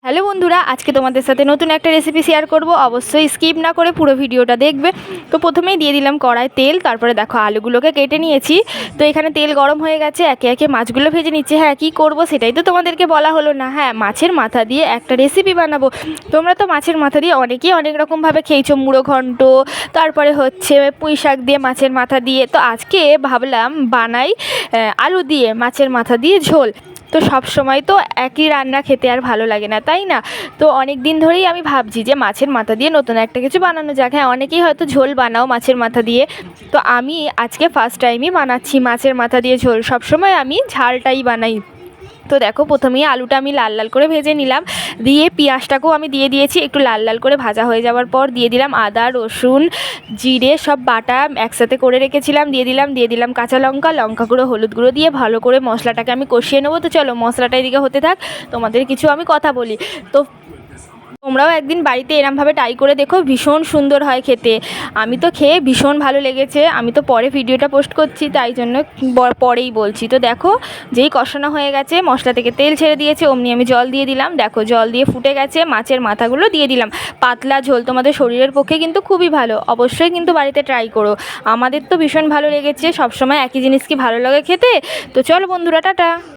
Hello বন্ধুরা, আজকে তোমাদের সাথে নতুন একটা রেসিপি শেয়ার করব। অবশ্যই স্কিপ না করে পুরো ভিডিওটা দেখবে। তো প্রথমেই দিয়ে দিলাম কড়াই তেল, তারপরে দেখো আলুগুলোকে কেটে নিয়েছি। তো এখানে তেল গরম হয়ে গেছে, একে একে মাছগুলো ভেজে নিচ্ছি। হ্যাঁ, কী করব সেটাই তো তোমাদেরকে বলা হলো না। হ্যাঁ, মাছের মাথা দিয়ে একটা রেসিপি বানাবো। তোমরা তো মাছের মাথা দিয়ে অনেকেই অনেক রকমভাবে খেয়েছো, মুড়ো ঘন্ট, তারপরে হচ্ছে পুঁই শাক দিয়ে মাছের মাথা দিয়ে। তো আজকে ভাবলাম বানাই আলু দিয়ে মাছের মাথা দিয়ে ঝোল। তো সব সময় তো একই রান্না খেতে আর ভালো লাগে না, তাই না? তো অনেক দিন ধরেই আমি ভাবছি যে মাছের মাথা দিয়ে নতুন একটা কিছু বানানো যাক। হ্যাঁ, অনেকেই হয়তো ঝোল বানাও মাছের মাথা দিয়ে, তো আমি আজকে ফার্স্ট টাইমই বানাচ্ছি মাছের মাথা দিয়ে ঝোল। সবসময় আমি ঝালটাই বানাই। তো দেখো, প্রথমেই আলুটা আমি লাল লাল করে ভেজে নিলাম, দিয়ে পেঁয়াজটাকেও আমি দিয়ে দিয়েছি। একটু লাল লাল করে ভাজা হয়ে যাওয়ার পর দিয়ে দিলাম আদা, রসুন, জিরে সব বাটা একসাথে করে রেখেছিলাম, দিয়ে দিলাম কাঁচা লঙ্কা, লঙ্কা গুঁড়ো, হলুদ গুঁড়ো দিয়ে ভালো করে মশলাটাকে আমি কষিয়ে নেবো। তো চলো মশলাটা এদিকে হতে থাক, তোমাদের কিছু আমি কথা বলি। তো তোমরাও একদিন বাড়িতে এরমভাবে ট্রাই করে দেখো, ভীষণ সুন্দর হয় খেতে। আমি তো খেয়ে ভীষণ ভালো লেগেছে। আমি তো পরে ভিডিওটা পোস্ট করছি, তাই জন্য পরেই বলছি। তো দেখো, যেই কষানো হয়ে গেছে, মশলা থেকে তেল ছেড়ে দিয়েছে, অমনি আমি জল দিয়ে দিলাম। দেখো, জল দিয়ে ফুটে গেছে, মাছের মাথাগুলো দিয়ে দিলাম। পাতলা ঝোল তোমাদের শরীরের পক্ষে কিন্তু খুবই ভালো, অবশ্যই কিন্তু বাড়িতে ট্রাই করো। আমাদের তো ভীষণ ভালো লেগেছে। সবসময় একই জিনিস কি ভালো লাগে খেতে? তো চলো বন্ধুরা, টাটা।